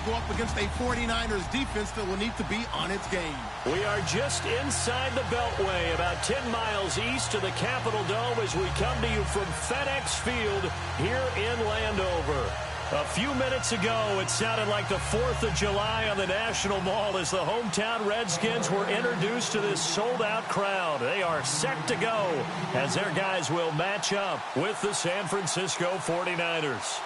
go up against a 49ers defense that will need to be on its game. We are just inside the Beltway, about 10 miles east of the Capitol Dome as we come to you from FedEx Field here in Landover. A few minutes ago, it sounded like the 4th of July on the National Mall as the hometown Redskins were introduced to this sold-out crowd. They are set to go as their guys will match up with the San Francisco 49ers.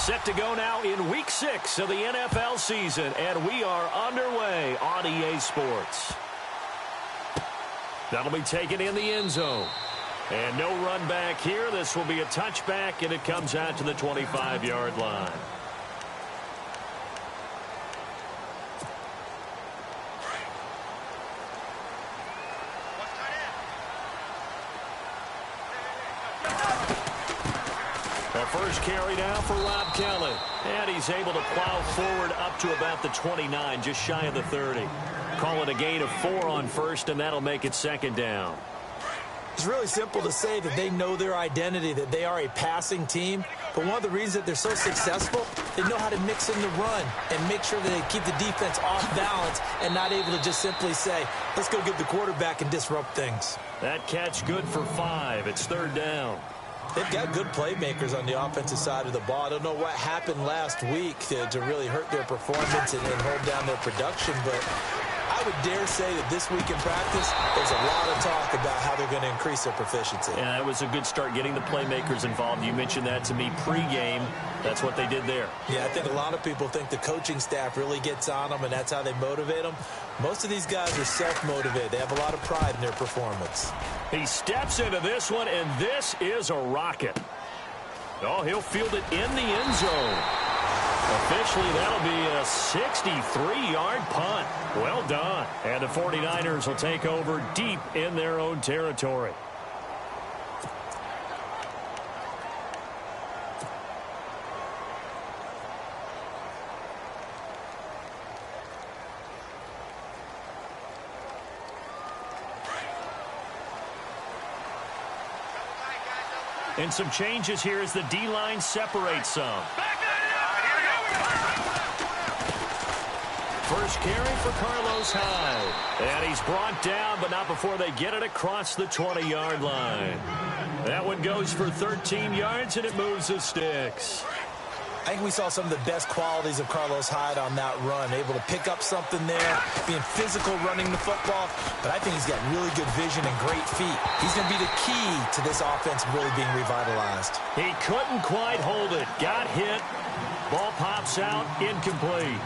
Set to go now in Week 6 of the NFL season, and we are underway on EA Sports. That'll be taken in the end zone. And no run back here. This will be a touchback, and it comes out to the 25-yard line. The first carry now for Rob Kelly. And he's able to plow forward up to about the 29, just shy of the 30. Call it a gain of 4 on first, and that'll make it second down. It's really simple to say that they know their identity, that they are a passing team. But one of the reasons that they're so successful, they know how to mix in the run and make sure that they keep the defense off balance and not able to just simply say, let's go get the quarterback and disrupt things. That catch good for 5. It's third down. They've got good playmakers on the offensive side of the ball. I don't know what happened last week to really hurt their performance and hold down their production, but I would dare say that this week in practice, there's a lot of talk about how they're going to increase their proficiency. Yeah, it was a good start getting the playmakers involved. You mentioned that to me pregame. That's what they did there. Yeah, I think a lot of people think the coaching staff really gets on them, and that's how they motivate them. Most of these guys are self-motivated. They have a lot of pride in their performance. He steps into this one, and this is a rocket. Oh, he'll field it in the end zone. Officially, that'll be a 63-yard punt. Well done. And the 49ers will take over deep in their own territory. And some changes here as the D-line separates some. First carry for Carlos Hyde. And he's brought down, but not before they get it across the 20-yard line. That one goes for 13 yards, and it moves the sticks. I think we saw some of the best qualities of Carlos Hyde on that run. Able to pick up something there, being physical running the football. But I think he's got really good vision and great feet. He's going to be the key to this offense really being revitalized. He couldn't quite hold it. Got hit. Ball pops out. Incomplete.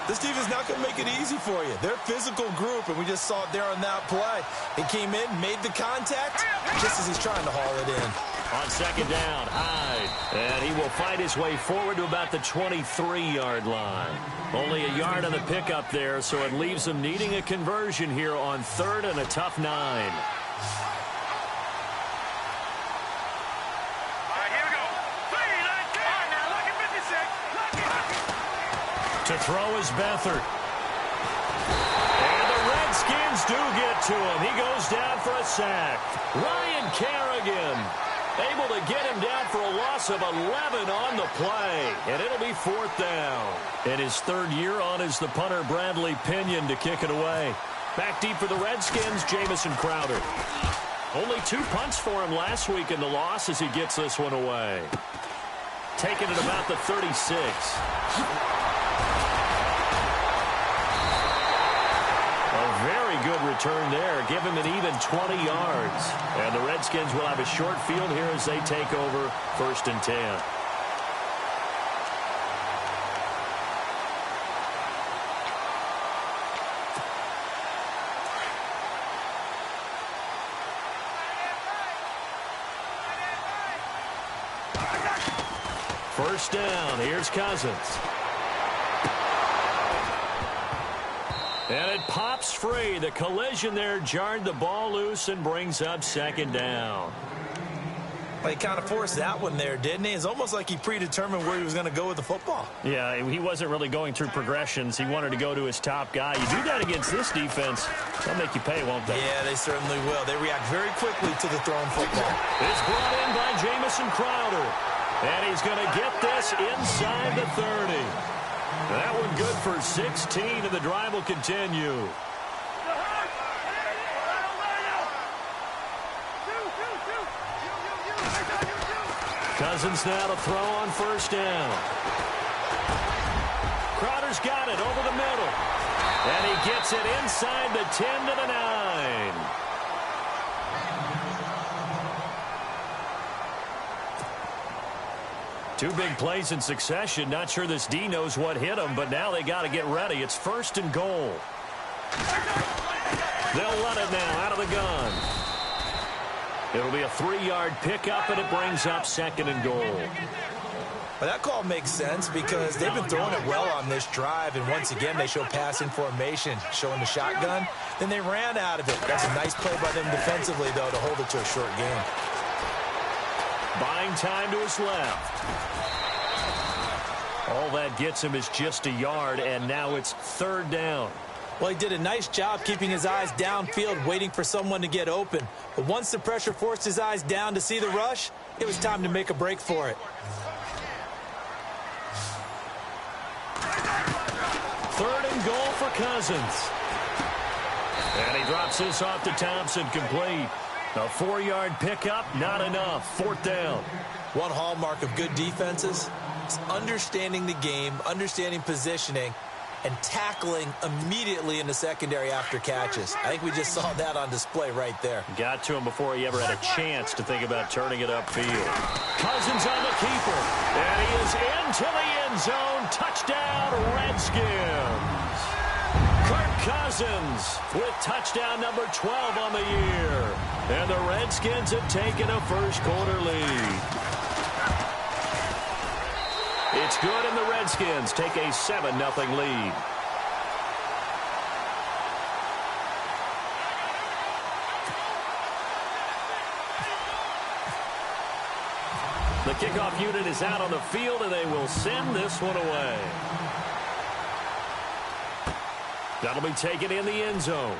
This team is not going to make it easy for you. They're a physical group, and we just saw it there on that play. He came in, made the contact, just as he's trying to haul it in. On second down, Hyde. And he will fight his way forward to about the 23-yard line. Only a yard on the pickup there, so it leaves them needing a conversion here on third and a tough 9. To throw is Beathard. And the Redskins do get to him. He goes down for a sack. Ryan Kerrigan able to get him down for a loss of 11 on the play. And it'll be fourth down. In his third year on is the punter Bradley Pinion to kick it away. Back deep for the Redskins, Jamison Crowder. Only 2 punts for him last week in the loss as he gets this one away. Taking it about the 36. Very good return there. Give him an even 20 yards. And the Redskins will have a short field here as they take over first and 10. First down. Here's Cousins. And it pops free. The collision there jarred the ball loose and brings up second down. Well, he kind of forced that one there, didn't he? It's almost like he predetermined where he was going to go with the football. Yeah, he wasn't really going through progressions. He wanted to go to his top guy. You do that against this defense, they'll make you pay, won't they? Yeah, they certainly will. They react very quickly to the thrown football. It's brought in by Jamison Crowder. And he's going to get this inside the 30. That one good for 16, and the drive will continue. Cousins now to throw on first down. Crowder's got it over the middle. And he gets it inside the 10 to the 9. Two big plays in succession. Not sure this D knows what hit him, but now they got to get ready. It's first and goal. They'll run it now out of the gun. It'll be a 3-yard pickup, and it brings up second and goal. Well, that call makes sense because they've been throwing it well on this drive, and once again they show passing formation, showing the shotgun. Then they ran out of it. That's a nice play by them defensively, though, to hold it to a short game. Buying time to his left. All that gets him is just a yard, and now it's third down. Well, he did a nice job keeping his eyes downfield, waiting for someone to get open. But once the pressure forced his eyes down to see the rush, it was time to make a break for it. Third and goal for Cousins. And he drops this off to Thompson, complete. A 4-yard pickup, not enough. Fourth down. One hallmark of good defenses is understanding the game, understanding positioning, and tackling immediately in the secondary after catches. I think we just saw that on display right there. Got to him before he ever had a chance to think about turning it upfield. Cousins on the keeper. And he is into the end zone. Touchdown, Redskins. Kirk Cousins with touchdown number 12 on the year. And the Redskins have taken a first-quarter lead. It's good, and the Redskins take a 7-0 lead. The kickoff unit is out on the field, and they will send this one away. That'll be taken in the end zone.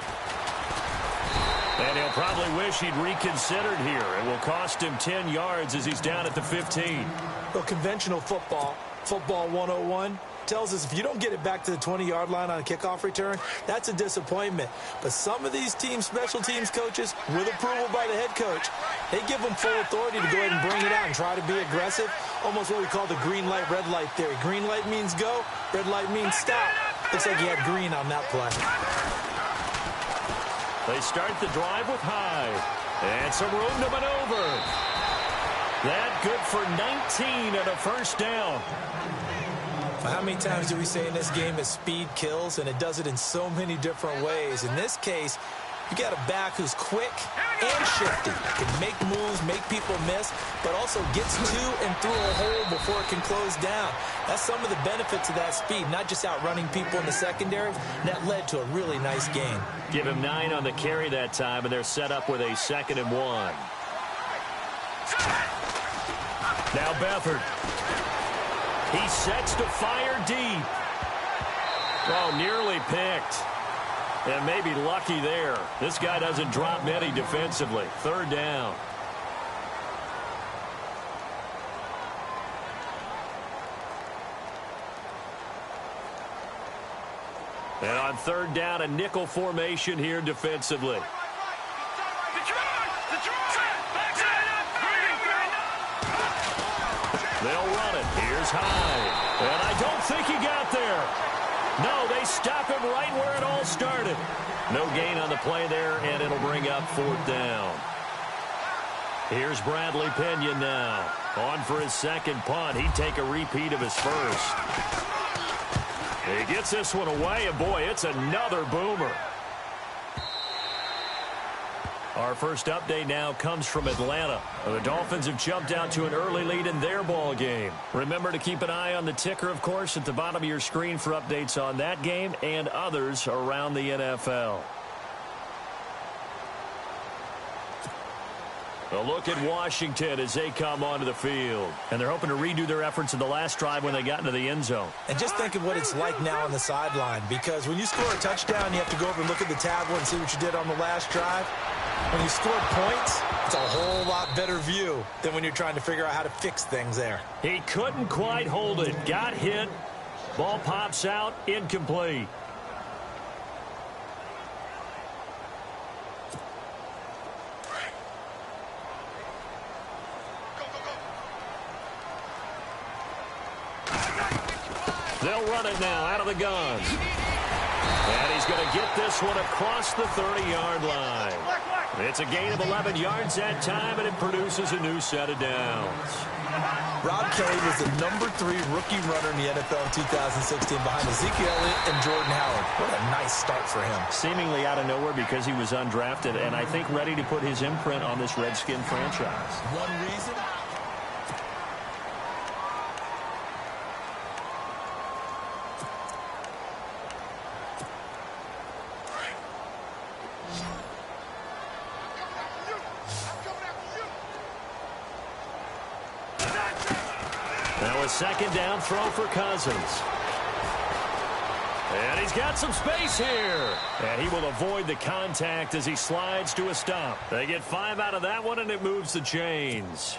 And he'll probably wish he'd reconsidered here. It will cost him 10 yards as he's down at the 15. Well, conventional football 101, tells us if you don't get it back to the 20-yard line on a kickoff return, that's a disappointment. But some of these teams, special teams coaches, with approval by the head coach, they give them full authority to go ahead and bring it out and try to be aggressive. Almost what we call the green light, red light theory. Green light means go, red light means stop. Looks like he had green on that play. They start the drive with Hyde. And some room to maneuver. That good for 19 and a first down. How many times do we say in this game that speed kills, and it does it in so many different ways? In this case, you got a back who's quick and shifty, can make moves, make people miss, but also gets to and through a hole before it can close down. That's some of the benefits of that speed, not just outrunning people in the secondary. That led to a really nice game. Give him 9 on the carry that time, and they're set up with a 2nd and 1. Now Beathard. He sets to fire deep. Oh, nearly picked. And maybe lucky there. This guy doesn't drop many defensively. Third down. And on third down, a nickel formation here defensively. They'll run it. Here's Hyde. And I don't think he got there. No, they stop him right where it all started. No gain on the play there, and it'll bring up fourth down. Here's Bradley Pinion now. On for his second punt. He'd take a repeat of his first. He gets this one away, and boy, it's another boomer. Our first update now comes from Atlanta. The Dolphins have jumped out to an early lead in their ball game. Remember to keep an eye on the ticker, of course, at the bottom of your screen for updates on that game and others around the NFL. A look at Washington as they come onto the field. And they're hoping to redo their efforts in the last drive when they got into the end zone. And just think of what it's like now on the sideline, because when you score a touchdown, you have to go over and look at the tablet and see what you did on the last drive. When you score points, it's a whole lot better view than when you're trying to figure out how to fix things there. He couldn't quite hold it. Got hit. Ball pops out. Incomplete. They'll run it now out of the gun. And he's going to get this one across the 30-yard line. It's a gain of 11 yards that time, and it produces a new set of downs. Rob Kelly was the number 3 rookie runner in the NFL in 2016 behind Ezekiel Elliott and Jordan Howard. What a nice start for him. Seemingly out of nowhere because he was undrafted, and I think ready to put his imprint on this Redskin franchise. One reason? Now a second down throw for Cousins. And he's got some space here. And he will avoid the contact as he slides to a stop. They get 5 out of that one, and it moves the chains.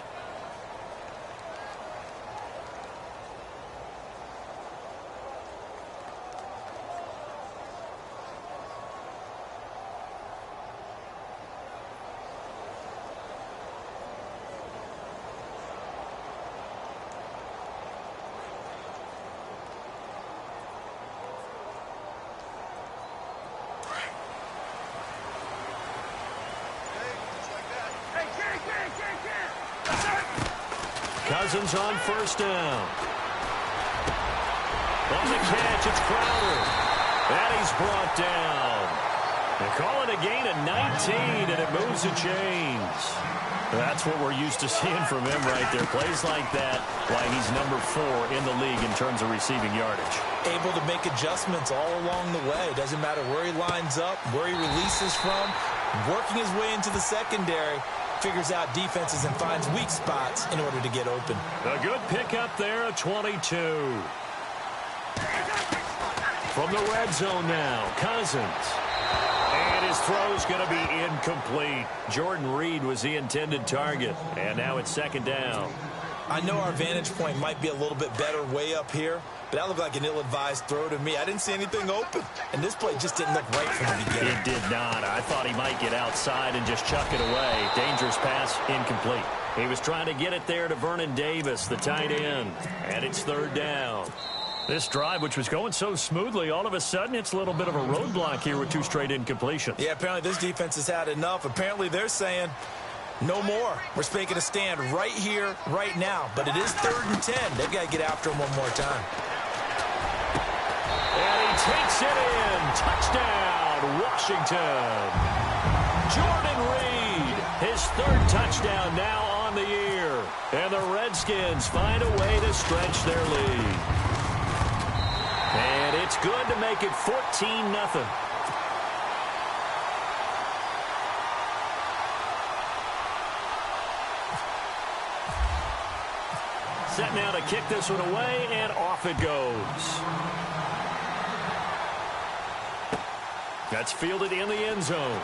Cousins on first down. On the catch, it's Crowder. And he's brought down. They call it a gain of 19, and it moves the chains. That's what we're used to seeing from him right there. Plays like that, why he's number 4 in the league in terms of receiving yardage. Able to make adjustments all along the way. Doesn't matter where he lines up, where he releases from. Working his way into the secondary. Figures out defenses and finds weak spots in order to get open. A good pickup there, a 22. From the red zone now, Cousins. And his throw's going to be incomplete. Jordan Reed was the intended target. And now it's second down. I know our vantage point might be a little bit better way up here, but that looked like an ill-advised throw to me. I didn't see anything open, and this play just didn't look right from the beginning. It did not. I thought he might get outside and just chuck it away. Dangerous pass, incomplete. He was trying to get it there to Vernon Davis, the tight end, and it's third down. This drive, which was going so smoothly, all of a sudden it's a little bit of a roadblock here with 2 straight incompletions. Yeah, apparently this defense has had enough. Apparently they're saying, no more. We're making a stand right here, right now. But it is 3rd and 10. They've got to get after him one more time. And he takes it in. Touchdown, Washington. Jordan Reed, his 3rd touchdown now on the year. And the Redskins find a way to stretch their lead. And it's good to make it 14-0. Set now to kick this one away, and off it goes. That's fielded in the end zone.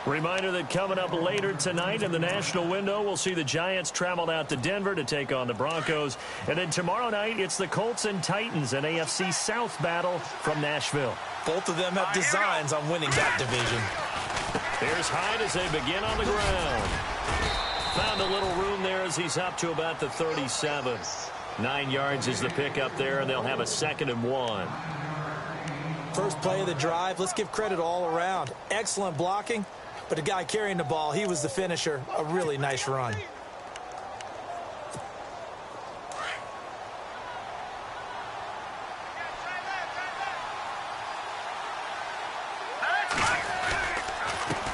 Reminder that coming up later tonight in the national window, we'll see the Giants travel out to Denver to take on the Broncos. And then tomorrow night, it's the Colts and Titans, an AFC South battle from Nashville. Both of them have designs on winning that division. Here's Hyde as they begin on the ground. Found a little room there as he's up to about the 37. 9 yards is the pickup there, and they'll have a 2nd and 1. First play of the drive, let's give credit all around. Excellent blocking, but the guy carrying the ball, he was the finisher. A really nice run.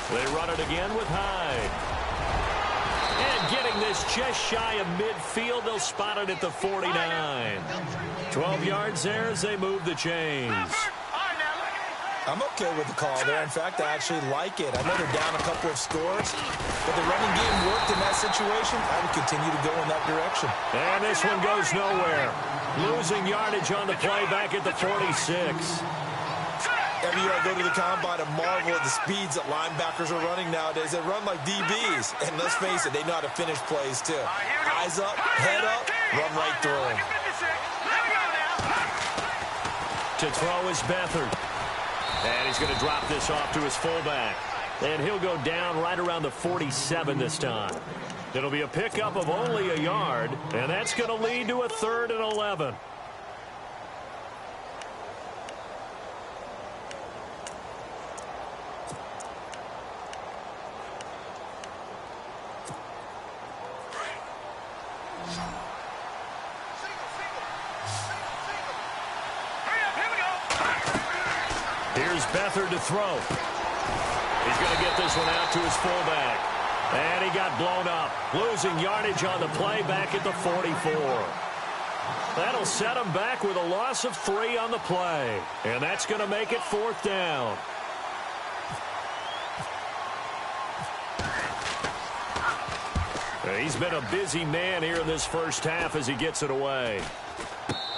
They run it again with Hyde. And getting this just shy of midfield, they'll spot it at the 49. 12 yards there as they move the chains. I'm okay with the call there. In fact, I actually like it. I know they're down a couple of scores, but the running game worked in that situation. I would continue to go in that direction. And this one goes nowhere. Losing yardage on the play back at the 46. Every year I go to the combine and marvel at the speeds that linebackers are running nowadays. They run like DBs. And let's face it, they know how to finish plays too. Eyes up, head up, run right through them. To throw is Beathard. And he's going to drop this off to his fullback. And he'll go down right around the 47 this time. It'll be a pickup of only a yard, and that's going to lead to a 3rd and 11. Here's Beathard to throw. He's going to get this one out to his fullback. And he got blown up. Losing yardage on the play back at the 44. That'll set him back with a loss of 3 on the play. And that's going to make it 4th down. He's been a busy man here in this first half as he gets it away.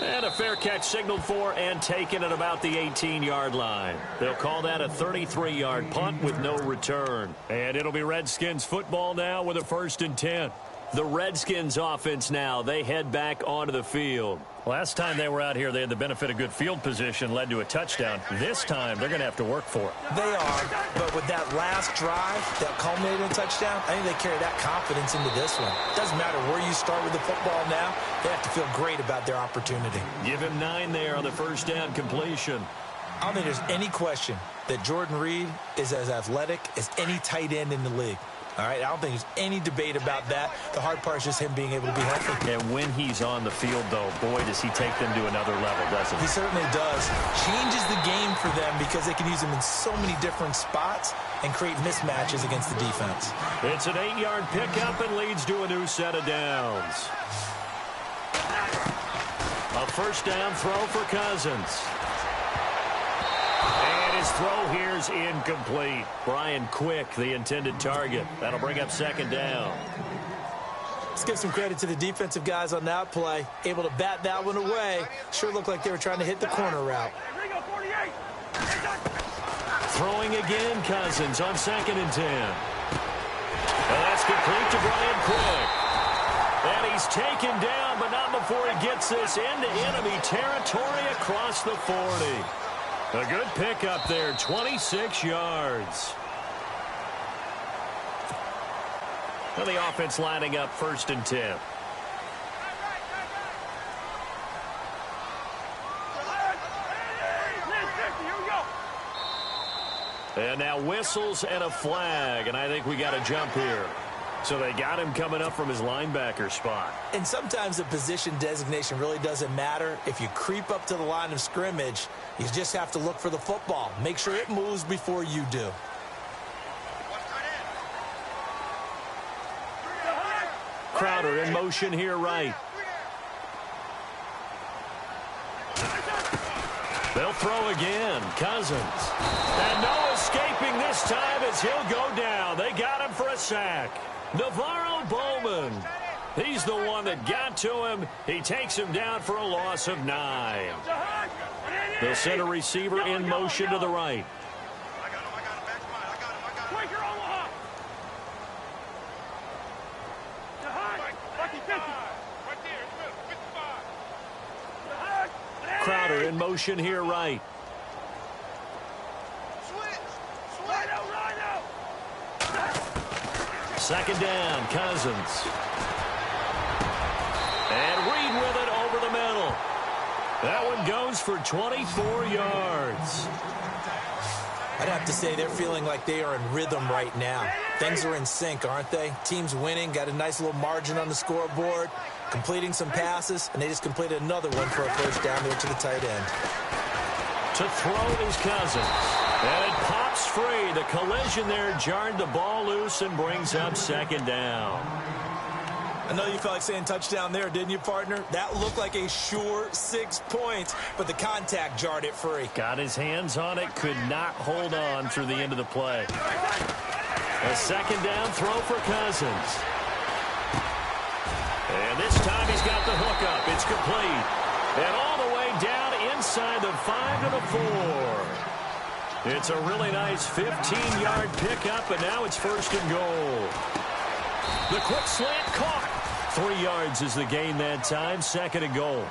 And a fair catch signaled for and taken at about the 18-yard line. They'll call that a 33-yard punt with no return. And it'll be Redskins football now with a 1st and 10. The Redskins offense now, they head back onto the field. Last time they were out here, they had the benefit of good field position, led to a touchdown. This time, they're going to have to work for it. They are, but with that last drive that culminated in a touchdown, I think they carry that confidence into this one. It doesn't matter where you start with the football now. They have to feel great about their opportunity. Give him 9 there on the 1st down completion. I don't think there's any question that Jordan Reed is as athletic as any tight end in the league. All right, I don't think there's any debate about that. The hard part is just him being able to be healthy. And when he's on the field, though, boy, does he take them to another level, doesn't he? He certainly does. Changes the game for them because they can use him in so many different spots and create mismatches against the defense. It's an 8-yard pickup and leads to a new set of downs. A 1st down throw for Cousins. His throw here's incomplete. Brian Quick, the intended target. That'll bring up 2nd down. Let's give some credit to the defensive guys on that play. Able to bat that one away. Sure looked like they were trying to hit the corner route. Throwing again, Cousins on 2nd and 10. And that's complete to Brian Quick. And he's taken down, but not before he gets this into enemy territory across the 40. A good pickup there, 26 yards. Well, the offense lining up 1st and 10. And now whistles and a flag, and I think we got a jump here. So they got him coming up from his linebacker spot. And sometimes the position designation really doesn't matter. If you creep up to the line of scrimmage, you just have to look for the football. Make sure it moves before you do. Crowder in motion here right. They'll throw again. Cousins. And no escaping this time as he'll go down. They got him for a sack. Navarro Bowman. He's the one that got to him. He takes him down for a loss of 9. The center receiver in motion to the right. Crowder in motion here right. Second down, Cousins. And Reed with it over the middle. That one goes for 24 yards. I'd have to say they're feeling like they are in rhythm right now. Things are in sync, aren't they? Team's winning, got a nice little margin on the scoreboard, completing some passes, and they just completed another one for a 1st down there to the tight end. To throw is Cousins. And it pops free. The collision there jarred the ball loose and brings up 2nd down. I know you felt like saying touchdown there, didn't you, partner? That looked like a sure 6 points, but the contact jarred it free. Got his hands on it, could not hold on through the end of the play. A second down throw for Cousins. And this time he's got the hookup. It's complete. And all the way down inside the 5 to the 4. It's a really nice 15-yard pickup, and now it's 1st and goal. The quick slant caught. 3 yards is the gain that time. 2nd and goal.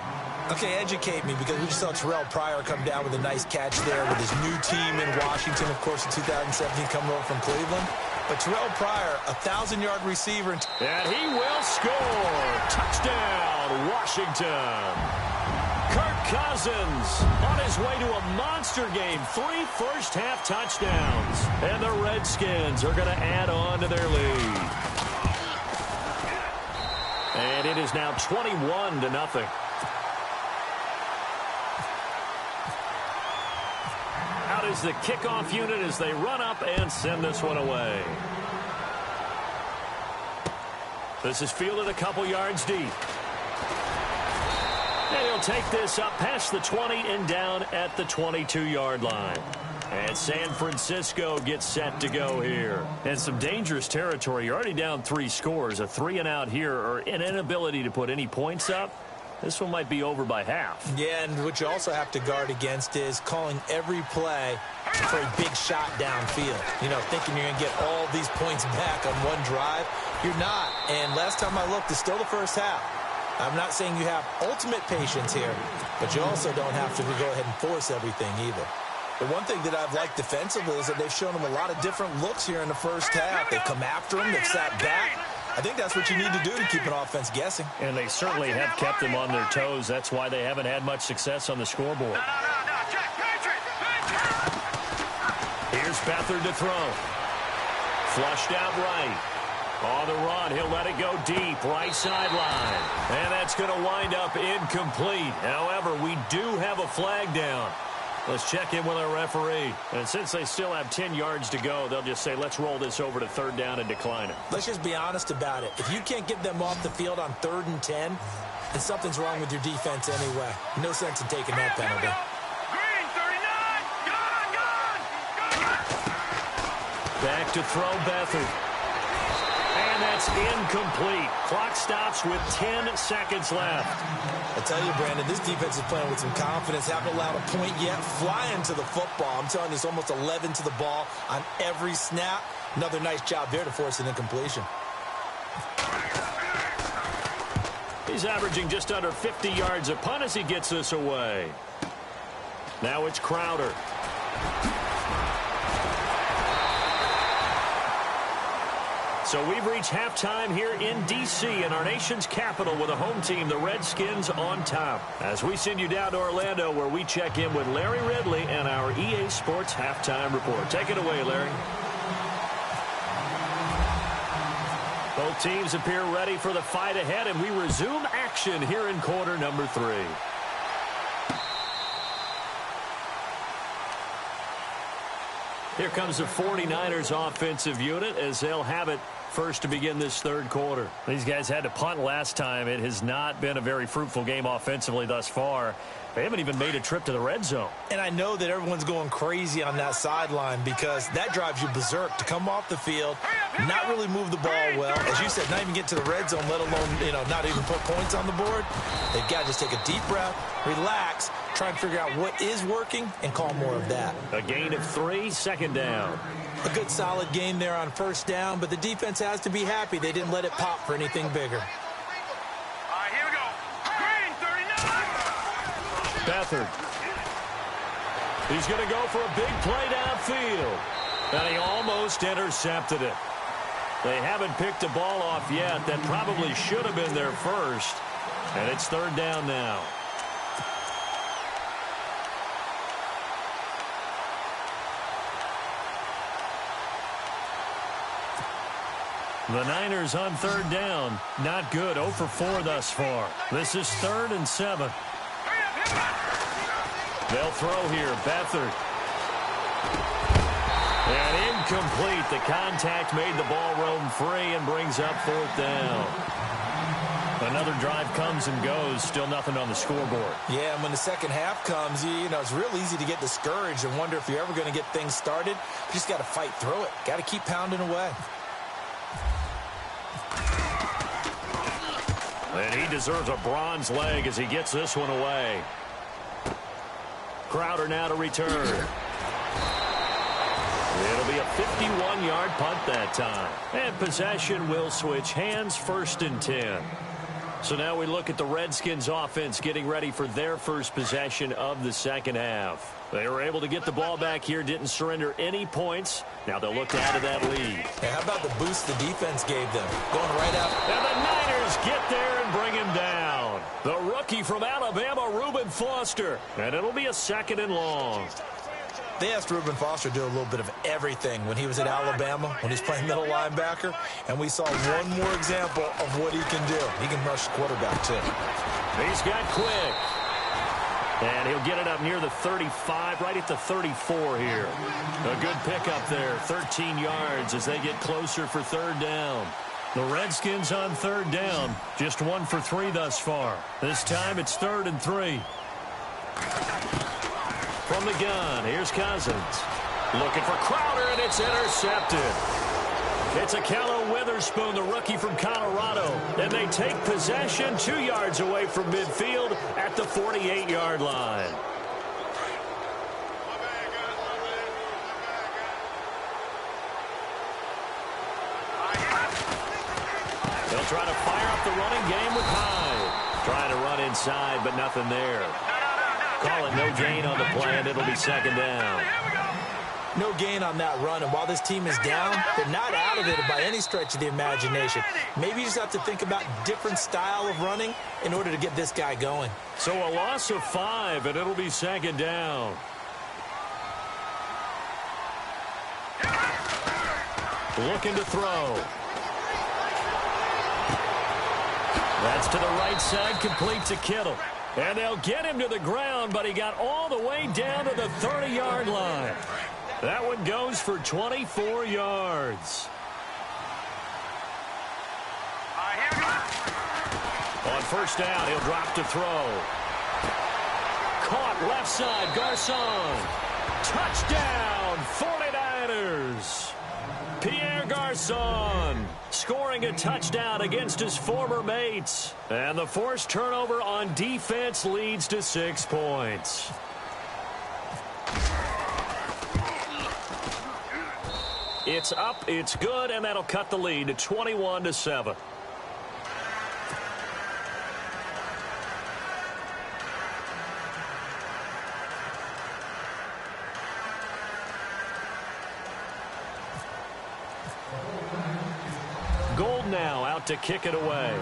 Okay, educate me, because we just saw Terrell Pryor come down with a nice catch there with his new team in Washington, of course, in 2017, coming over from Cleveland. But Terrell Pryor, 1,000-yard receiver. And he will score. Touchdown, Washington. Kirk Cousins on his way to a monster game. 3 first-half touchdowns. And the Redskins are going to add on to their lead. And it is now 21-0. Out is the kickoff unit as they run up and send this one away. This is fielded a couple yards deep. And he'll take this up past the 20 and down at the 22-yard line. And San Francisco gets set to go here. And some dangerous territory. You're already down 3 scores. A 3-and-out here, or an inability to put any points up. This one might be over by half. Yeah, and what you also have to guard against is calling every play for a big shot downfield. You know, thinking you're going to get all these points back on one drive. You're not. And last time I looked, it's still the first half. I'm not saying you have ultimate patience here, but you also don't have to go ahead and force everything either. The one thing that I've liked defensively is that they've shown them a lot of different looks here in the first half. They've come after them. They've sat back. I think that's what you need to do to keep an offense guessing. And they certainly have kept them on their toes. That's why they haven't had much success on the scoreboard. Here's Beathard to throw. Flushed out right. On the run, he'll let it go deep, right sideline. And that's going to wind up incomplete. However, we do have a flag down. Let's check in with our referee. And since they still have 10 yards to go, they'll just say, let's roll this over to 3rd down and decline it. Let's just be honest about it. If you can't get them off the field on 3rd and 10, then something's wrong with your defense anyway. No sense in taking that penalty. Back to throw Beathard. And that's incomplete. Clock stops with 10 seconds left. I tell you, Brandon, this defense is playing with some confidence. Haven't allowed a point yet. Flying to the football. I'm telling you, it's almost 11 to the ball on every snap. Another nice job there to force an incompletion. He's averaging just under 50 yards a punt as he gets this away. Now it's Crowder. So we've reached halftime here in D.C. in our nation's capital with a home team, the Redskins, on top. As we send you down to Orlando, where we check in with Larry Ridley and our EA Sports Halftime Report. Take it away, Larry. Both teams appear ready for the fight ahead, and we resume action here in quarter number 3. Here comes the 49ers offensive unit as they'll have it first to begin this 3rd quarter. These guys had to punt last time. It has not been a very fruitful game offensively thus far. They haven't even made a trip to the red zone. And I know that everyone's going crazy on that sideline because that drives you berserk to come off the field, not really move the ball well. As you said, not even get to the red zone, let alone, not even put points on the board. They've got to just take a deep breath, relax, try and figure out what is working and call more of that. A gain of 3, 2nd down. A good solid game there on 1st down, but the defense has to be happy they didn't let it pop for anything bigger. Beathard. He's going to go for a big play downfield. And he almost intercepted it. They haven't picked the ball off yet. That probably should have been their first. And it's 3rd down now. The Niners on 3rd down. Not good. 0 for 4 thus far. This is 3rd and 7. They'll throw here. Beathard. And incomplete. The contact made the ball roam free and brings up 4th down. Another drive comes and goes, still nothing on the scoreboard. Yeah, and when the second half comes, you know, it's real easy to get discouraged and wonder if you're ever going to get things started. You just got to fight through it. Got to keep pounding away. And he deserves a bronze leg as he gets this one away. Crowder now to return. It'll be a 51-yard punt that time. And possession will switch hands, 1st and 10. So now we look at the Redskins offense getting ready for their first possession of the second half. They were able to get the ball back here, didn't surrender any points. Now they'll look to add to that lead. And how about the boost the defense gave them? Going right out. And the Niners get there and bring him down. The rookie from Alabama, Reuben Foster. And it'll be a 2nd and long. They asked Reuben Foster to do a little bit of everything when he was at Alabama, when he's playing middle linebacker, and we saw one more example of what he can do. He can rush the quarterback, too. He's got quick. And he'll get it up near the 35, right at the 34 here. A good pickup there, 13 yards as they get closer for 3rd down. The Redskins on 3rd down, just 1 for 3 thus far. This time it's 3rd and 3. From the gun, here's Cousins. Looking for Crowder, and it's intercepted. It's Akello Witherspoon, the rookie from Colorado. And they take possession 2 yards away from midfield at the 48-yard line. They'll try to fire up the running game with Hyde. Trying to run inside, but nothing there. Call it no gain on the play, and it'll be 2nd down. No gain on that run, and while this team is down, they're not out of it by any stretch of the imagination. Maybe you just have to think about different style of running in order to get this guy going. So a loss of 5, and it'll be 2nd down. Looking to throw. That's to the right side, complete to Kittle. And they'll get him to the ground, but he got all the way down to the 30-yard line. That one goes for 24 yards. On 1st down, he'll drop to throw. Caught left side, Garcon. Touchdown, 49ers. Pierre Garcon scoring a touchdown against his former mates. And the forced turnover on defense leads to 6 points. It's up, it's good, and that'll cut the lead to 21-7. Gold now out to kick it away.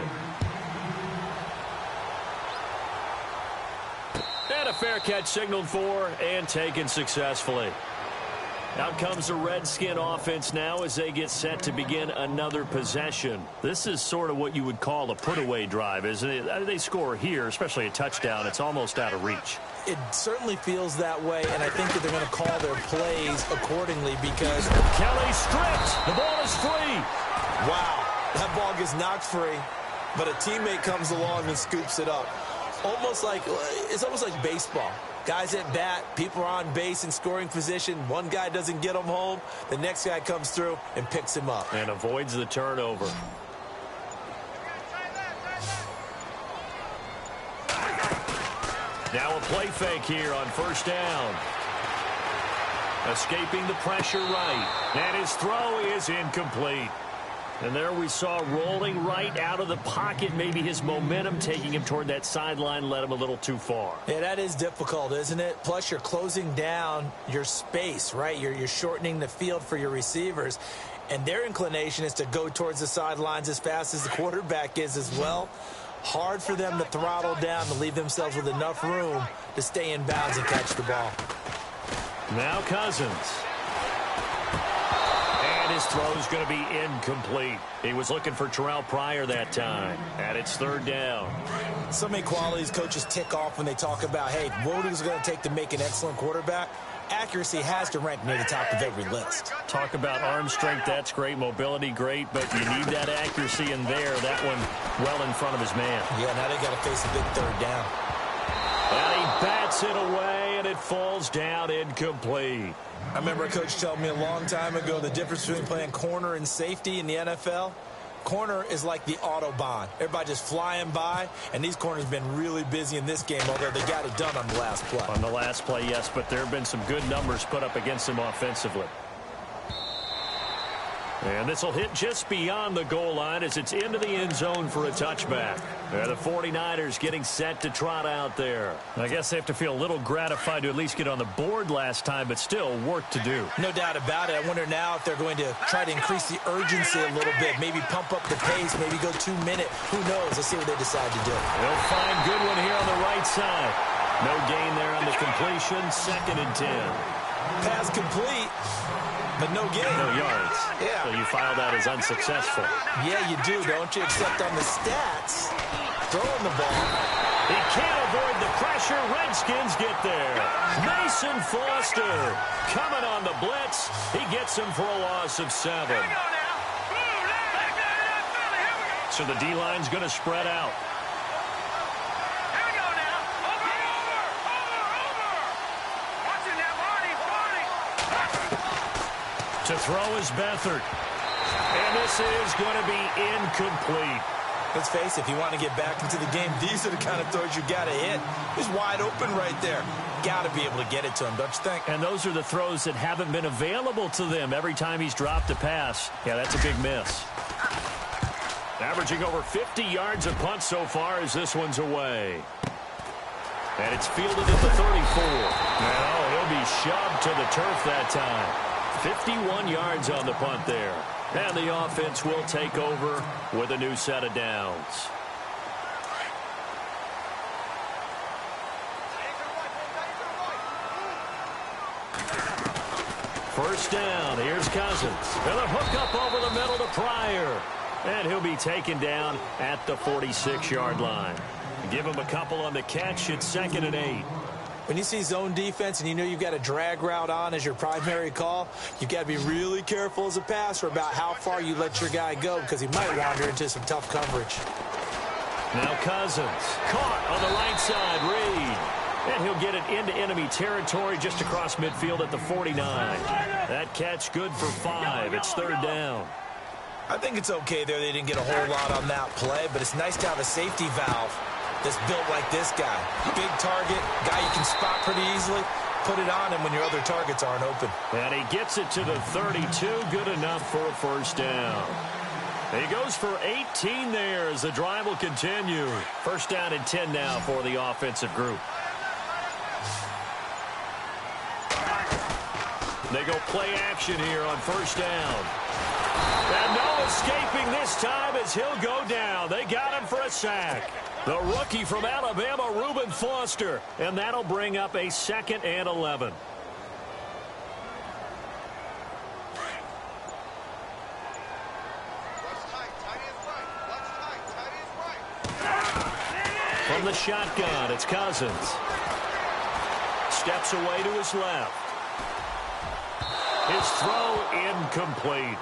And a fair catch signaled for and taken successfully. Out comes the Redskin offense now as they get set to begin another possession. This is sort of what you would call a put-away drive, isn't it? They score here, especially a touchdown. It's almost out of reach. It certainly feels that way, and I think that they're going to call their plays accordingly because Kelly stripped. The ball is free. Wow, that ball gets knocked free, but a teammate comes along and scoops it up. It's almost like baseball. Guys at bat, people are on base in scoring position. One guy doesn't get him home. The next guy comes through and picks him up. And avoids the turnover. Now a play fake here on 1st down. Escaping the pressure right. And his throw is incomplete. And there we saw rolling right out of the pocket. Maybe his momentum taking him toward that sideline led him a little too far. Yeah, that is difficult, isn't it? Plus, you're closing down your space, right? You're shortening the field for your receivers. And their inclination is to go towards the sidelines as fast as the quarterback is as well. Hard for them to throttle down to leave themselves with enough room to stay in bounds and catch the ball. Now Cousins. And his throw's going to be incomplete. He was looking for Terrell Pryor that time. And it's 3rd down. So many qualities coaches tick off when they talk about, hey, what is it going to take to make an excellent quarterback? accuracy has to rank near the top of every list. Talk about arm strength, that's great. Mobility, great, but you need that accuracy in there. That one well in front of his man. Yeah, now they got to face a big third down. And he bats it away, and it falls down incomplete. I remember a coach telling me a long time ago the difference between playing corner and safety in the NFL. Corner is like the Autobahn. Everybody just flying by, and these corners have been really busy in this game, although they got it done on the last play. On the last play, yes, but there have been some good numbers put up against him offensively. And this will hit just beyond the goal line as it's into the end zone for a touchback. The 49ers getting set to trot out there. I guess they have to feel a little gratified to at least get on the board last time, but still work to do. No doubt about it. I wonder now if they're going to try to increase the urgency a little bit, maybe pump up the pace, maybe go 2 minute. Who knows? Let's see what they decide to do. They'll find good one here on the right side. No gain there on the completion. 2nd and 10. Pass complete. But no gain. No yards. Yeah. So you file that as unsuccessful. Yeah, you do, don't you? Except on the stats. Throwing the ball. He can't avoid the pressure. Redskins get there. Mason Foster coming on the blitz. He gets him for a loss of 7. So the D-line's going to spread out. To throw is Beathard. And this is going to be incomplete. Let's face it, if you want to get back into the game, these are the kind of throws you got to hit. He's wide open right there. Got to be able to get it to him, don't you think? And those are the throws that haven't been available to them every time he's dropped a pass. Yeah, that's a big miss. Averaging over 50 yards a punt so far as this one's away. And it's fielded at the 34. Now he'll be shoved to the turf that time. 51 yards on the punt there. And the offense will take over with a new set of downs. First down. Here's Cousins. And a hook up over the middle to Pryor. And he'll be taken down at the 46-yard line. Give him a couple on the catch. It's 2nd and 8. When you see zone defense and you know you've got a drag route on as your primary call, you've got to be really careful as a passer about how far you let your guy go because he might wander into some tough coverage. Now Cousins caught on the right side. Reed. And he'll get it into enemy territory just across midfield at the 49. That catch good for 5. It's 3rd down. I think it's okay there. They didn't get a whole lot on that play, but it's nice to have a safety valve that's built like this guy. Big target, guy you can spot pretty easily. Put it on him when your other targets aren't open. And he gets it to the 32. Good enough for a first down. He goes for 18 there as the drive will continue. First down and 10 now for the offensive group. They go play action here on first down. And no escaping this time as he'll go down. They got him for a sack. The rookie from Alabama, Reuben Foster. And that'll bring up a 2nd and 11. From the shotgun, it's Cousins. Steps away to his left. His throw incomplete.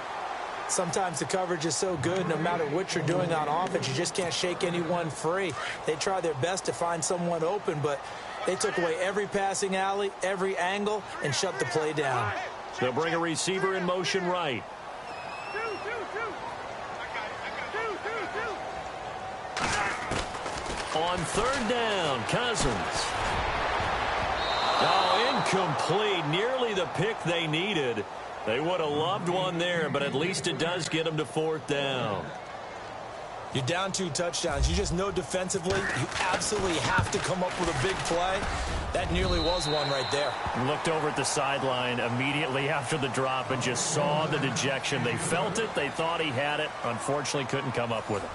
Sometimes the coverage is so good, no matter what you're doing on offense, you just can't shake anyone free. They try their best to find someone open, but they took away every passing alley, every angle, and shut the play down. They'll bring a receiver in motion right. On 3rd down, Cousins. Oh, incomplete. Nearly the pick they needed. They would have loved one there, but at least it does get them to 4th down. You're down 2 touchdowns. You just know defensively you absolutely have to come up with a big play. That nearly was one right there. Looked over at the sideline immediately after the drop and just saw the dejection. They felt it. They thought he had it. Unfortunately, couldn't come up with it.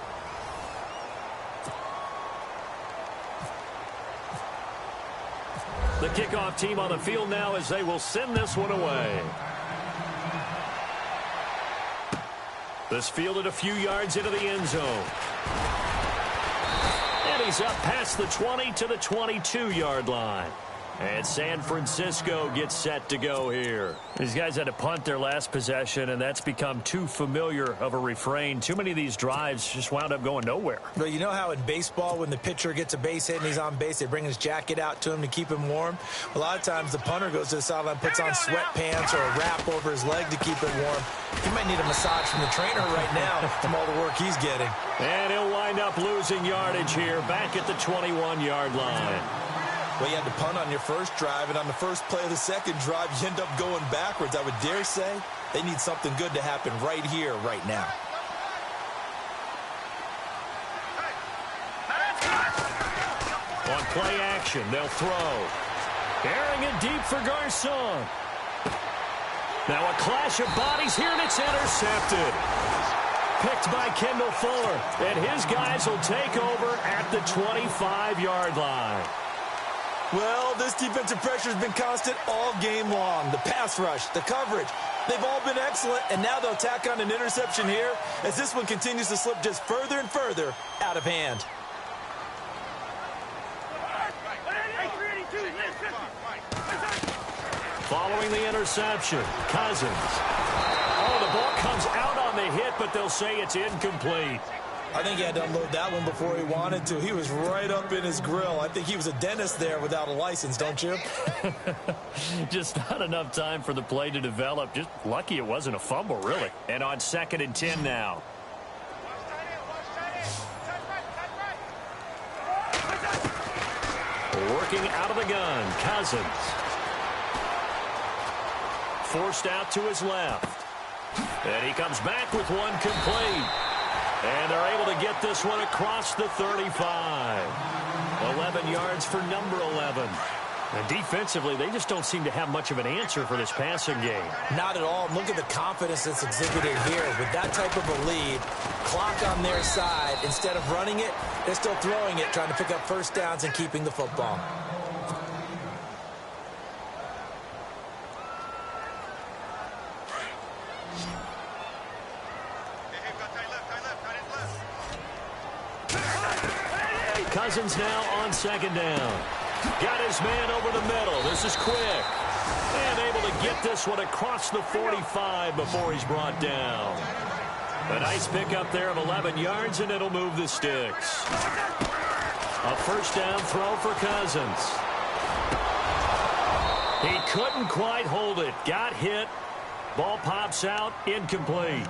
The kickoff team on the field now as they will send this one away. This fielded a few yards into the end zone. And he's up past the 20 to the 22-yard line. And San Francisco gets set to go here. These guys had to punt their last possession, and that's become too familiar of a refrain. Too many of these drives just wound up going nowhere. But you know how in baseball, when the pitcher gets a base hit and he's on base, they bring his jacket out to him to keep him warm? A lot of times the punter goes to the sideline, puts on sweatpants or a wrap over his leg to keep it warm. He might need a massage from the trainer right now from all the work he's getting. And he'll wind up losing yardage here, back at the 21-yard line. Well, you had to punt on your first drive, and on the first play of the second drive, you end up going backwards. I would dare say they need something good to happen right here, right now. On play action, they'll throw. Airing it deep for Garcon. Now a clash of bodies here, and it's intercepted. Picked by Kendall Fuller, and his guys will take over at the 25-yard line. Well, this defensive pressure has been constant all game long. The pass rush, the coverage, they've all been excellent, and now they'll tack on an interception here as this one continues to slip just further and further out of hand. Following the interception, Cousins. Oh, the ball comes out on the hit, but they'll say it's incomplete. I think he had to unload that one before he wanted to. He was right up in his grill. I think he was a dentist there without a license, don't you? Just not enough time for the play to develop. Just lucky it wasn't a fumble, really. And on 2nd and 10 now. Working out of the gun, Cousins. Forced out to his left. And he comes back with one complete. And they're able to get this one across the 35. 11 yards for number 11. And defensively, they just don't seem to have much of an answer for this passing game. Not at all. Look at the confidence that's exhibited here. With that type of a lead, clock on their side, instead of running it, they're still throwing it, trying to pick up first downs and keeping the football. Cousins now on 2nd down. Got his man over the middle. This is quick. And able to get this one across the 45 before he's brought down. A nice pickup there of 11 yards, and it'll move the sticks. A first down throw for Cousins. He couldn't quite hold it. Got hit. Ball pops out. Incomplete.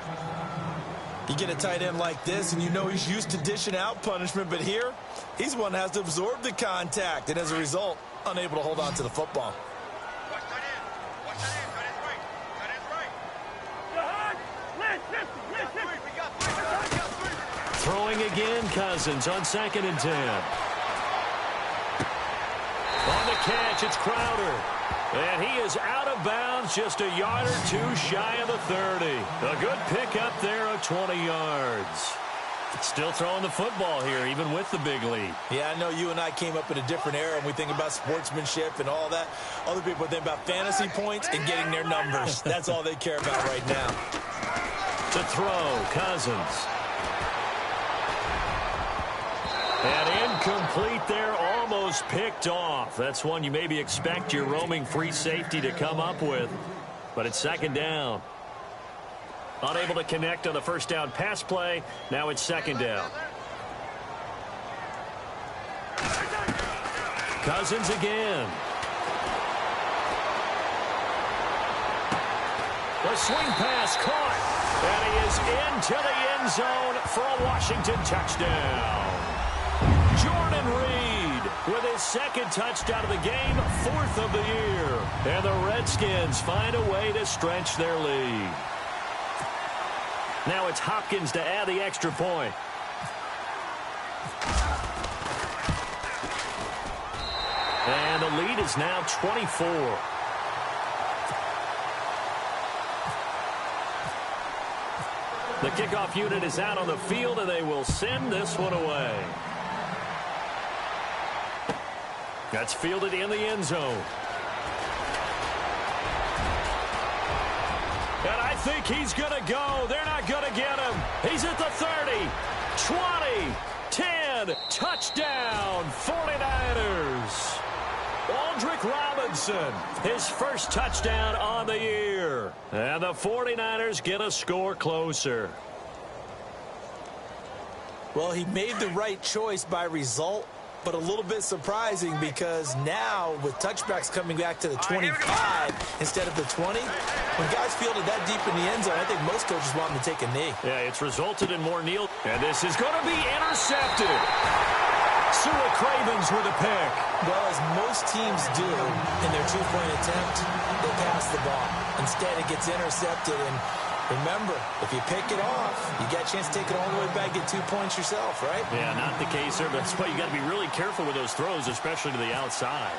You get a tight end like this, and you know he's used to dishing out punishment, but here, he's one that has to absorb the contact, and as a result, unable to hold on to the football. Throwing again, Cousins on 2nd and 10. On the catch, it's Crowder. And he is out of bounds, just a yard or two shy of the 30. A good pickup there of 20 yards. Still throwing the football here, even with the big lead. Yeah, I know you and I came up in a different era, and we think about sportsmanship and all that. Other people think about fantasy points and getting their numbers. That's all they care about right now. To throw, Cousins. And incomplete there, almost picked off. That's one you maybe expect your roaming free safety to come up with. But it's 2nd down. Unable to connect on the first down pass play. Now it's 2nd down. Cousins again. The swing pass caught. And he is into the end zone for a Washington touchdown. Jordan Reed with his 2nd touchdown of the game, 4th of the year. And the Redskins find a way to stretch their lead. Now it's Hopkins to add the extra point. And the lead is now 24. The kickoff unit is out on the field, and they will send this one away. That's fielded in the end zone. And I think he's going to go. They're not going to get him. He's at the 30, 20, 10, touchdown, 49ers. Aldrick Robinson, his first touchdown on the year. And the 49ers get a score closer. Well, he made the right choice by result, but a little bit surprising because now with touchbacks coming back to the 25 instead of the 20, when guys fielded that deep in the end zone, I think most coaches want them to take a knee. Yeah, it's resulted in more kneel. And this is going to be intercepted. Sua Cravens with a pick. Well, as most teams do in their two-point attempt, they pass the ball. Instead, it gets intercepted. And remember, if you pick it off, you got a chance to take it all the way back, get 2 points yourself, right? Yeah, not the case there. But that's why you got to be really careful with those throws, especially to the outside.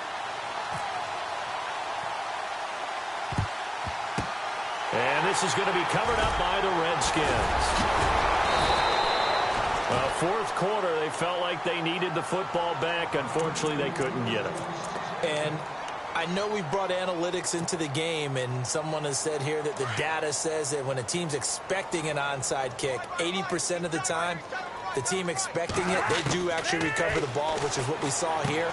And this is going to be covered up by the Redskins. Fourth quarter, they felt like they needed the football back. Unfortunately, they couldn't get it. And I know we brought analytics into the game, and someone has said here that the data says that when a team's expecting an onside kick, 80% of the time, the team expecting it, they do actually recover the ball, which is what we saw here.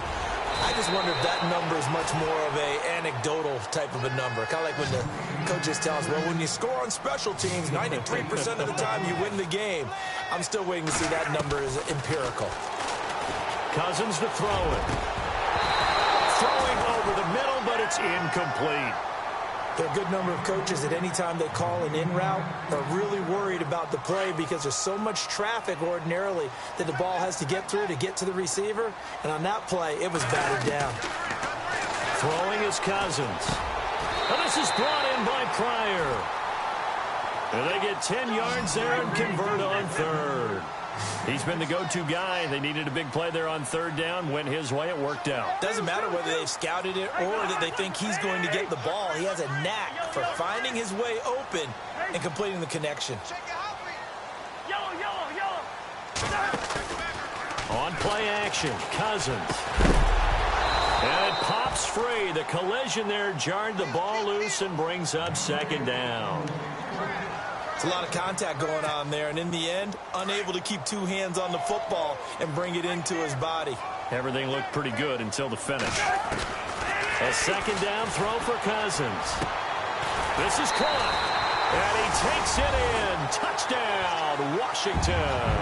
I just wonder if that number is much more of a anecdotal type of a number. Kind of like when the coaches tell us, well, when you score on special teams, 93% of the time you win the game. I'm still waiting to see that number is empirical. Cousins to throw it. Throwing over the middle, but it's incomplete. There are a good number of coaches at any time they call an in route are really worried about the play because there's so much traffic ordinarily that the ball has to get through to get to the receiver. And on that play, it was batted down. Throwing is Cousins. And this is brought in by Pryor. And they get 10 yards there and convert on third. He's been the go-to guy. They needed a big play there on third down. Went his way. It worked out. Doesn't matter whether they've scouted it or that they think he's going to get the ball. He has a knack for finding his way open and completing the connection. On play action, Cousins. And it pops free. The collision there jarred the ball loose and brings up second down. It's a lot of contact going on there, and in the end, unable to keep two hands on the football and bring it into his body. Everything looked pretty good until the finish. A second down throw for Cousins. This is caught, and he takes it in. Touchdown, Washington.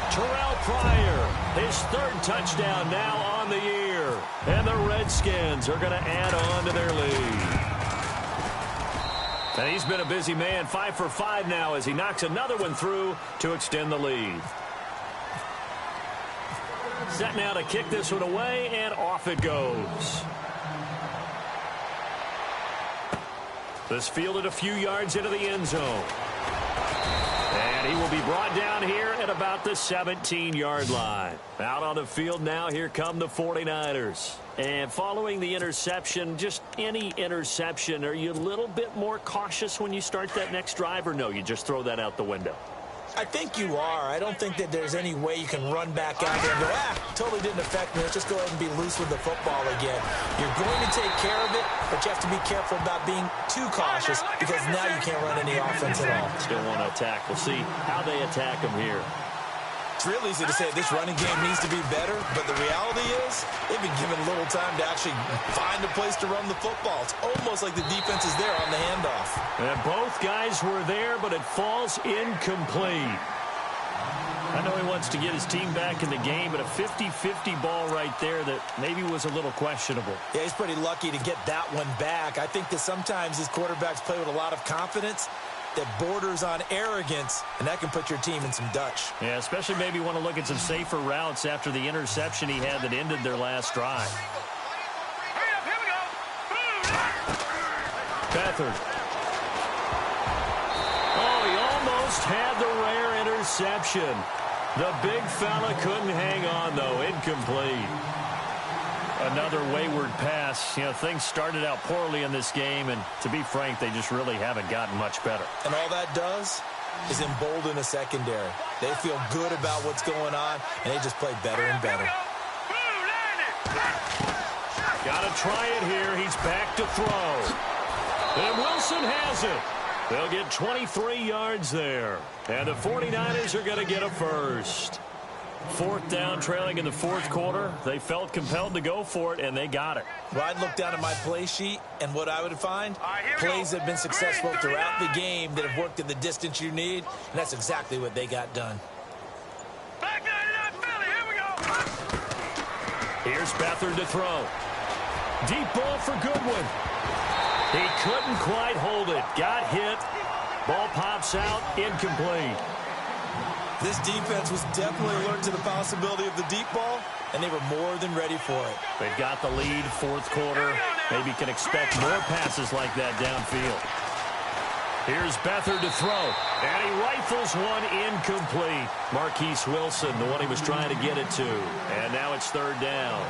Terrell Pryor, his third touchdown now on the year. And the Redskins are going to add on to their lead. And he's been a busy man, 5 for 5 now as he knocks another one through to extend the lead. Set now to kick this one away, and off it goes. This fielded a few yards into the end zone. And he will be brought down here at about the 17-yard line. Out on the field now, here come the 49ers. And following the interception, just any interception, are you a little bit more cautious when you start that next drive, or no, you just throw that out the window? I think you are. I don't think that there's any way you can run back out there and go, totally didn't affect me. Let's just go ahead and be loose with the football again. You're going to take care of it, but you have to be careful about being too cautious because now you can't run any offense at all. Still want to attack. We'll see how they attack him here. It's real easy to say this running game needs to be better, but the reality is they've been given little time to actually find a place to run the football. It's almost like the defense is there on the handoff. And both guys were there, but it falls incomplete. I know he wants to get his team back in the game, but a 50-50 ball right there that maybe was a little questionable. Yeah, he's pretty lucky to get that one back. I think that sometimes his quarterbacks play with a lot of confidence that borders on arrogance, and that can put your team in some Dutch. Yeah, especially maybe want to look at some safer routes after the interception he had that ended their last drive. Beathard. Oh, he almost had the rare interception. The big fella couldn't hang on, though. Incomplete. Another wayward pass. You know, things started out poorly in this game, and to be frank, they just really haven't gotten much better. And all that does is embolden a secondary. They feel good about what's going on, and they just play better and better. Got to try it here. He's back to throw. And Wilson has it. They'll get 23 yards there. And the 49ers are going to get a first. Fourth down, trailing in the fourth quarter. They felt compelled to go for it, and they got it. Well, I'd look down at my play sheet, and what I would find, plays that have been successful throughout the game that have worked in the distance you need, and that's exactly what they got done. Here's Beathard to throw. Deep ball for Goodwin. He couldn't quite hold it. Got hit. Ball pops out, incomplete. This defense was definitely alert to the possibility of the deep ball, and they were more than ready for it. They've got the lead, fourth quarter. Maybe can expect more passes like that downfield. Here's Beathard to throw, and he rifles one incomplete. Marquise Wilson, the one he was trying to get it to, and now it's third down.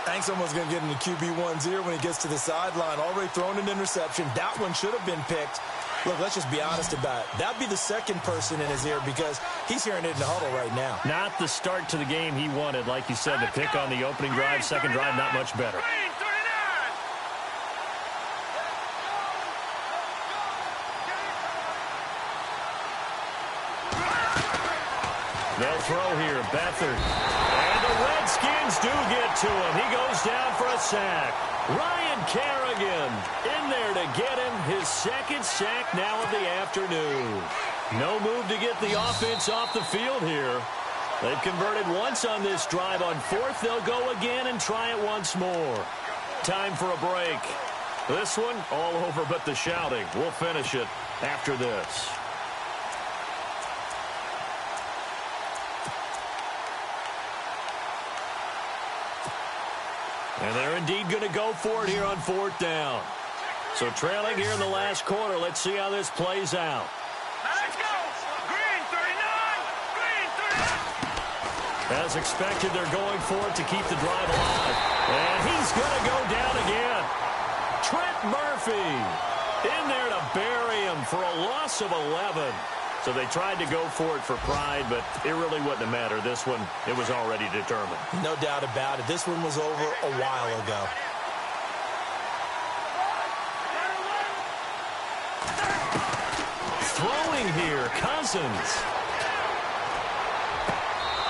I think someone's going to get into QB1's ear when he gets to the sideline. Already thrown an interception. That one should have been picked. Look, let's just be honest about it. That'd be the second person in his ear because he's hearing it in the huddle right now. Not the start to the game he wanted. Like you said, the pick on the opening drive, second drive, not much better. They'll throw here, Beathard. And the Redskins do get to him. He goes down for a sack. Ryan Kerrigan in there to get him his second sack now of the afternoon. No move to get the offense off the field here. They've converted once on this drive. On fourth, they'll go again and try it once more. Time for a break. This one all over but the shouting. We'll finish it after this. And they're indeed going to go for it here on fourth down. So trailing here in the last quarter. Let's see how this plays out. Let's go. Green 39. Green 39. As expected, they're going for it to keep the drive alive. And he's going to go down again. Trent Murphy in there to bury him for a loss of 11. So they tried to go for it for pride, but it really wouldn't have mattered. This one, it was already determined. No doubt about it. This one was over a while ago. Throwing here, Cousins.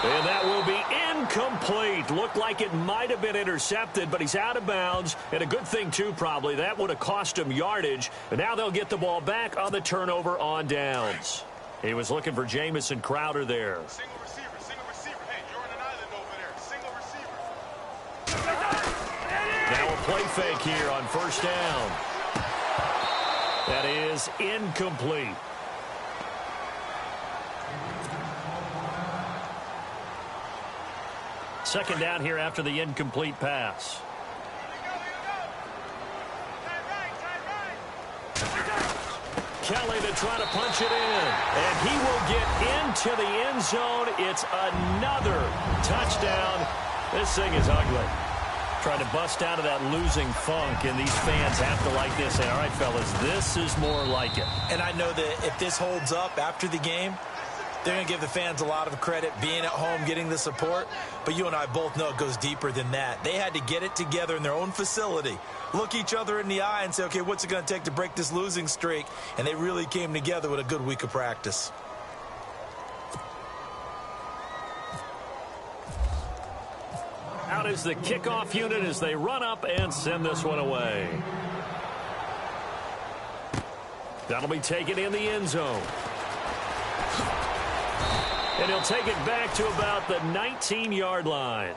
And that will be incomplete. Looked like it might have been intercepted, but he's out of bounds. And a good thing, too, probably. That would have cost him yardage. And now they'll get the ball back on the turnover on downs. He was looking for Jamison Crowder there. Single receiver, single receiver. Hey, you're on an island over there. Single receiver. Now a play fake here on first down. That is incomplete. Second down here after the incomplete pass. Kelly to try to punch it in. And he will get into the end zone. It's another touchdown. This thing is ugly. Trying to bust out of that losing funk, and these fans have to like this. Say, all right, fellas, this is more like it. And I know that if this holds up after the game, they're going to give the fans a lot of credit being at home, getting the support. But you and I both know it goes deeper than that. They had to get it together in their own facility, look each other in the eye and say, okay, what's it going to take to break this losing streak? And they really came together with a good week of practice. Out is the kickoff unit as they run up and send this one away. That'll be taken in the end zone. And he'll take it back to about the 19-yard line.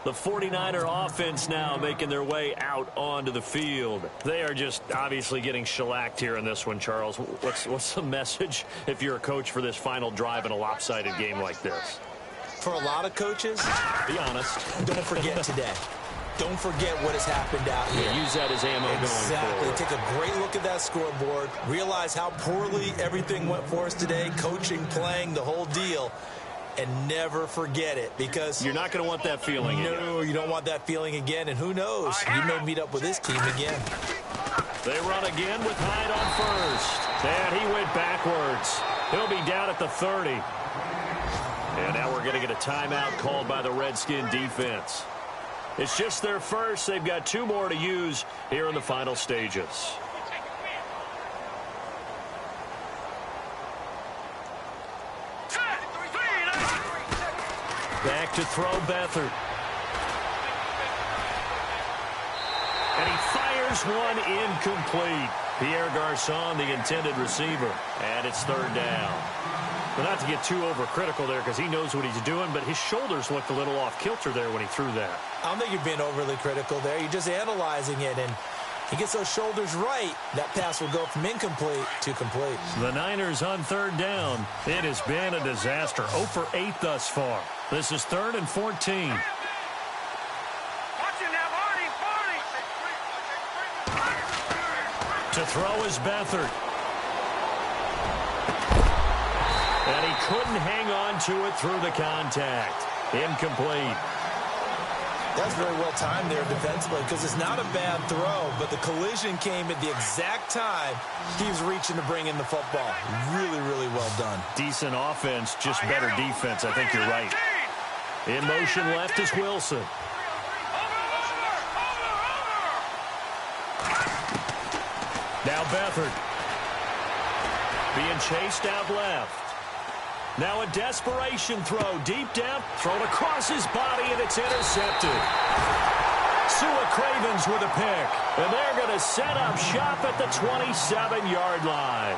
The 49er offense now making their way out onto the field. They are just obviously getting shellacked here in this one, Charles. What's the message if you're a coach for this final drive in a lopsided game like this? For a lot of coaches, be honest, don't forget today. Don't forget what has happened out here. Yeah, use that as ammo going forward. Take a great look at that scoreboard. Realize how poorly everything went for us today. Coaching, playing, the whole deal. And never forget it, because you're not going to want that feeling again. No, you don't want that feeling again. And who knows? You may meet up with this team again. They run again with Hyde on first. And he went backwards. He'll be down at the 30. And now we're going to get a timeout called by the Redskin defense. It's just their first. They've got two more to use here in the final stages. Back to throw Beathard. And he fires one incomplete. Pierre Garçon, the intended receiver. And it's third down. Well, not to get too overcritical there because he knows what he's doing, but his shoulders looked a little off kilter there when he threw that. I don't think you're being overly critical there. You're just analyzing it, and he gets those shoulders right. That pass will go from incomplete to complete. The Niners on third down. It has been a disaster. 0 for 8 thus far. This is 3rd and 14. To throw is Beathard. And he couldn't hang on to it through the contact. Incomplete. That's very well timed there defensively because it's not a bad throw, but the collision came at the exact time he was reaching to bring in the football. Really, really well done. Decent offense, just better defense. I think you're right. In motion left is Wilson. Now Beathard. Being chased out left. Now a desperation throw deep down, thrown across his body, and it's intercepted. Sua Cravens with a pick, and they're going to set up shop at the 27-yard line.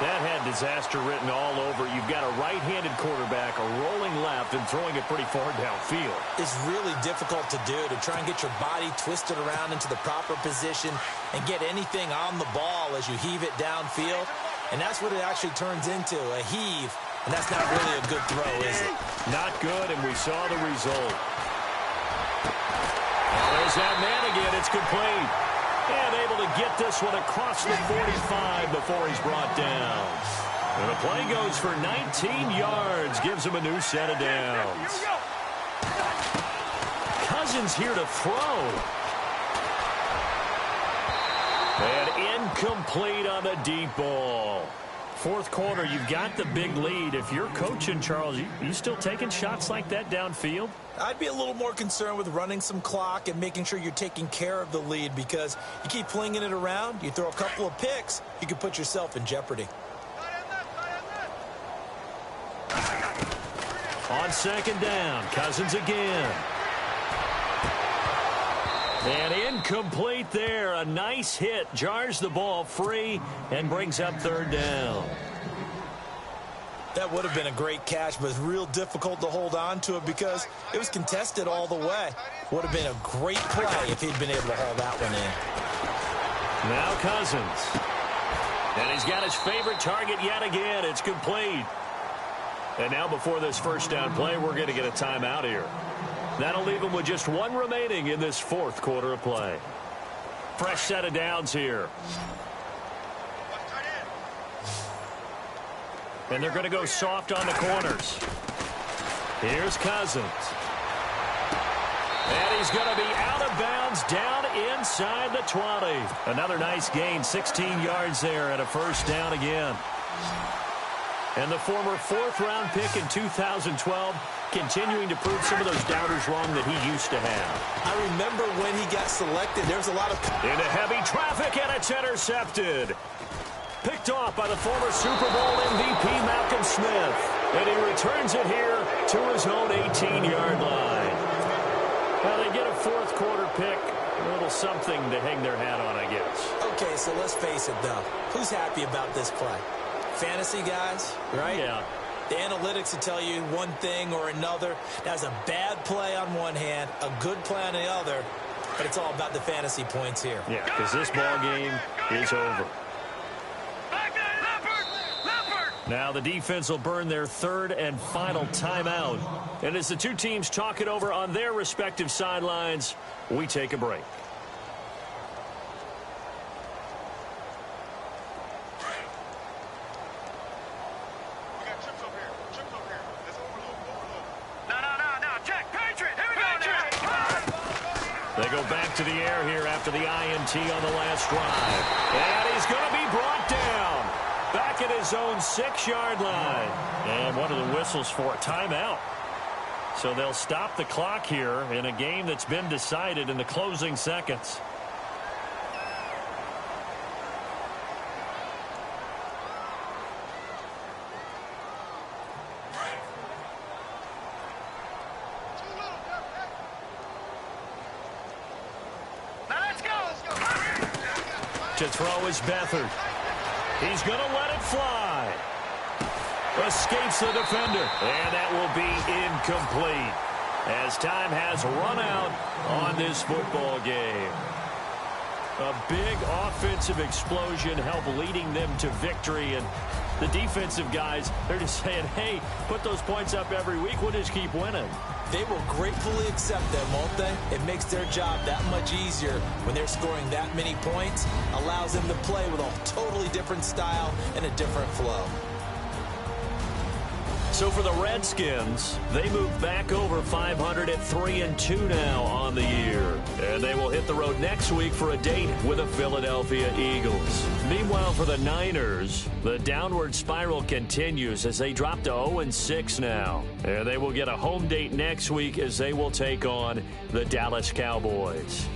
That had disaster written all over. You've got a right-handed quarterback, a rolling left, and throwing it pretty far downfield. It's really difficult to do, to try and get your body twisted around into the proper position and get anything on the ball as you heave it downfield. And that's what it actually turns into, a heave. And that's not really a good throw, is it? Not good, and we saw the result. There's that man again. It's complete. And able to get this one across the 45 before he's brought down. And the play goes for 19 yards. Gives him a new set of downs. Cousins here to throw. And incomplete on the deep ball. Fourth quarter, you've got the big lead. If you're coaching, Charles, you still taking shots like that downfield? I'd be a little more concerned with running some clock and making sure you're taking care of the lead, because you keep flinging it around, you throw a couple of picks, you can put yourself in jeopardy. On second down, Cousins again. And incomplete there. A nice hit. Jars the ball free and brings up third down. That would have been a great catch, but it's real difficult to hold on to it because it was contested all the way. Would have been a great play if he'd been able to haul that one in. Now Cousins. And he's got his favorite target yet again. It's complete. And now before this first down play, we're going to get a timeout here. That'll leave him with just one remaining in this fourth quarter of play. Fresh set of downs here. And they're going to go soft on the corners. Here's Cousins. And he's going to be out of bounds down inside the 20. Another nice gain, 16 yards there and a first down again. And the former fourth-round pick in 2012 continuing to prove some of those doubters wrong that he used to have. I remember when he got selected, there was a lot of... Into heavy traffic, and it's intercepted. Picked off by the former Super Bowl MVP Malcolm Smith. And he returns it here to his own 18-yard line. Well, they get a fourth quarter pick. A little something to hang their hat on, I guess. Okay, so let's face it, though. Who's happy about this play? Fantasy guys, right? Yeah. The analytics will tell you one thing or another. That's a bad play on one hand, a good play on the other, but it's all about the fantasy points here. Yeah, because this ball game is over. Now the defense will burn their third and final timeout. And as the two teams talk it over on their respective sidelines, we take a break. They go back to the air here after the INT on the last drive. And he's going to be brought down. Back at his own 6-yard line. And one of the whistles for a timeout. So they'll stop the clock here in a game that's been decided in the closing seconds. To throw is Beathard. He's going to let it fly. Escapes the defender. And that will be incomplete, as time has run out on this football game. A big offensive explosion helped leading them to victory. And the defensive guys, they're just saying, hey, put those points up every week. We'll just keep winning. They will gratefully accept them, won't they? It makes their job that much easier when they're scoring that many points. Allows them to play with a totally different style and a different flow. So for the Redskins, they move back over 500 at 3-2 now on the year. And they will hit the road next week for a date with the Philadelphia Eagles. Meanwhile, for the Niners, the downward spiral continues as they drop to 0-6 now. And they will get a home date next week as they will take on the Dallas Cowboys.